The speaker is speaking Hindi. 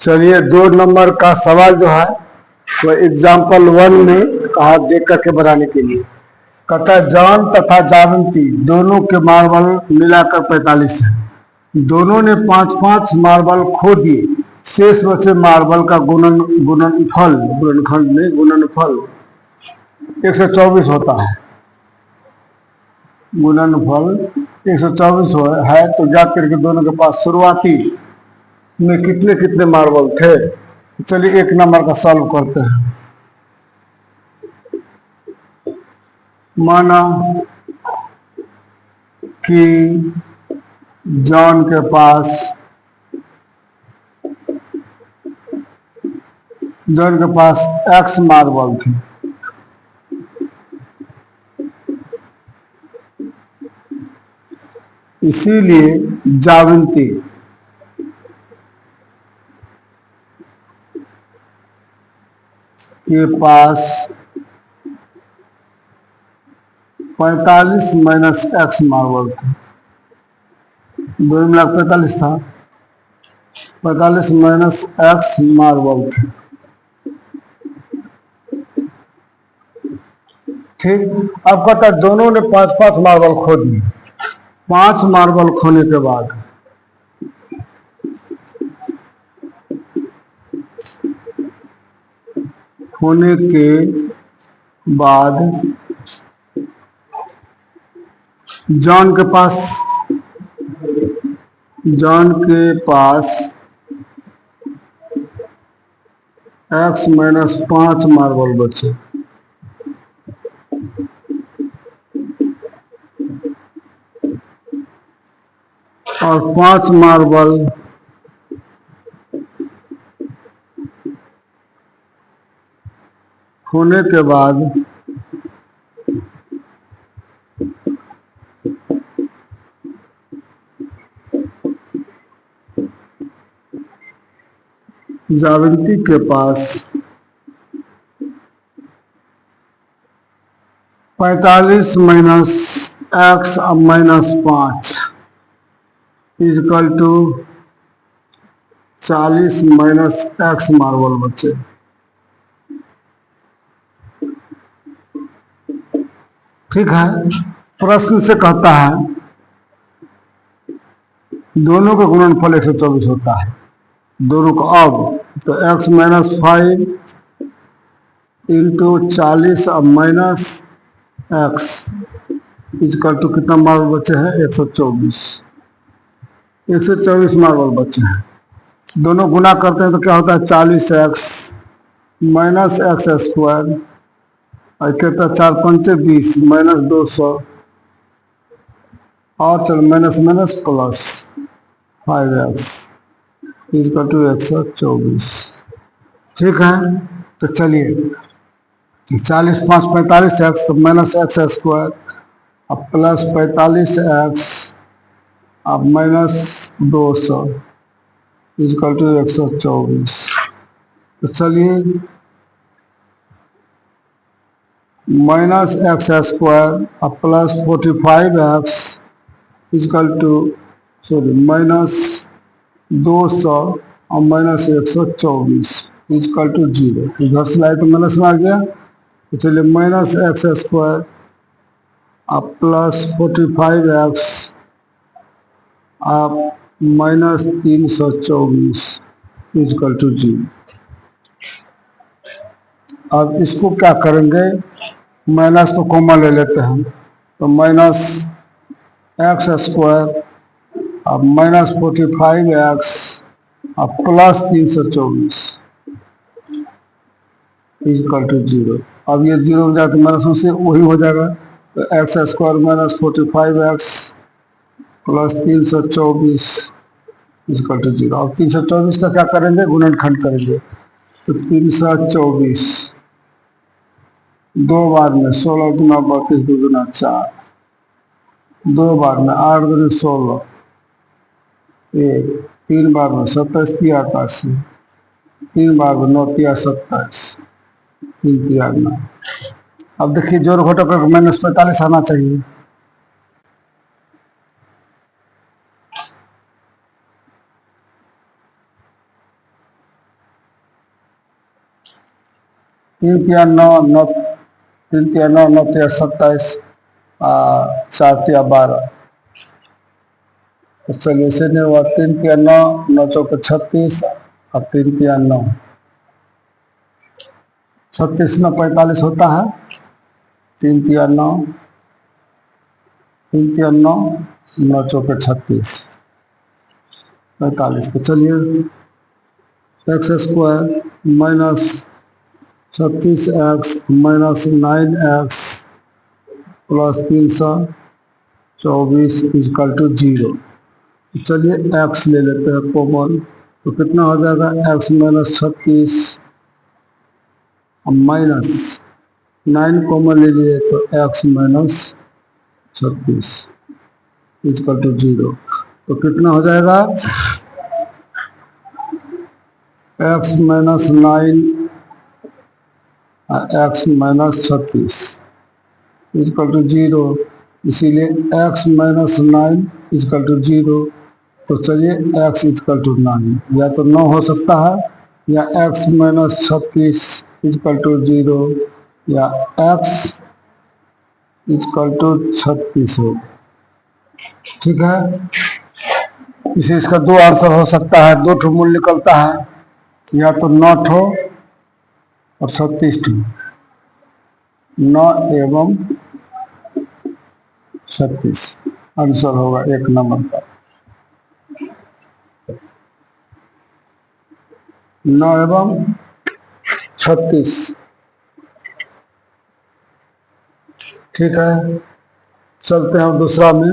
चलिए 2 नंबर का सवाल जो है वो एग्जाम्पल 1 में कहा देख करके बनाने के लिए कहता है जॉन तथा जावंती दोनों के मार्बल मिलाकर 45 है। दोनों ने 5-5 मार्बल खो दिए। शेष बचे मार्बल का गुणनफल 124 होता है। गुणनफल 124 है तो ज्ञात करके दोनों के पास शुरुआती में कितने कितने मार्बल थे। चलिए 1 नंबर का सॉल्व करते हैं। माना कि जॉन के पास x मार्बल थे। इसीलिए जावंती के पास 45 माइनस x मार्बल थे। 2 मिला 45 था। 45 माइनस x मार्बल थे। ठीक। अब कहता है दोनों ने 5-5 मार्बल खो दिए। 5 मार्बल खोने के बाद जॉन के पास x माइनस 5 मार्बल बचे। और 5 मार्बल होने के बाद जावंती के पास 45 minus x minus 5 is equal to 40 minus x marble बचे। ठीक है। प्रश्न से कहता है दोनों का गुणनफल 124 होता है। दोनों का अब तो x माइनस 5 इंटू 40 अब माइनस x इजकल टू कितना मार्बल बचे हैं 124। 124 मार्बल बचे हैं। दोनों गुना करते हैं तो क्या होता है 40x माइनस एक्स स्क्वायर और कहता है 4×5 = 20 माइनस 200 और चल minus minus plus 5x is equal to 124। ठीक है। तो चलिए 40 5 45x तो माइनस एक्स स्क्वायर अब प्लस 45x अब माइनस 200 इजकल टू 124। तो चलिए माइनस एक्स स्क्वायर अब plus 45x is equal to minus 200 और माइनस 124 इजकल टू 0। इधर से लाए तो माइनस में आ गया। तो चलिए माइनस एक्स स्क्वायर अब प्लस 45x अब माइनस 324 इजकल टू 0। अब इसको क्या करेंगे माइनस को कॉमन ले लेते हैं तो माइनस एक्स स्क्वायर अब माइनस 45x अब प्लस 324 इक्वल टू 0। अब ये 0 हो जाए तो माइनस से वही हो जाएगा। तो x square minus 45x plus 324 equal to 0। अब 324 का क्या करेंगे गुणनखंड करेंगे तो 324 2 बार में 16 गुना 32 गुना 4 2 बार में 8 गुना 16 1 3 बार में 27 88 3 बार में 9 27 3 9। अब देखिए जोड़ घटक का माइनस 45 आना चाहिए। तीन तिया नौ, नौ तीन तिया नौ, नौ तिया 27, चार तिया 12। तो चलिए इसे नहीं हुआ, तीन तिया नौ, नौ चौके 36 और तीन तिया 9, 36 9 45 होता है। तीन तिया 9, तीन तिया 9, नौ चौके 36, 45। तो चलिए x square minus 36x minus 9x plus 324 is equal to 0। चलिए x ले लेते हैं कॉमन, तो कितना हो जाएगा, x माइनस 36 माइनस 9 कॉमन ले लिए तो x माइनस 36 इजकल टू 0। तो कितना हो जाएगा, x minus 9 x minus 36 is equal to 0। इसीलिए x माइनस 9 इजकल टू 0। तो चलिए x इजकल टू 9, या तो 9 हो सकता है, या x माइनस 36 इजकल टू 0, या x इजकल टू 36 हो। ठीक है, इसे इसका दो आंसर हो सकता है, दो ठो मूल्य निकलता है, या तो 9 ठो और 36 ठो, 9 एवं 36 आंसर होगा एक नंबर का, 9 एवं 36। ठीक है, चलते हैं दूसरा में।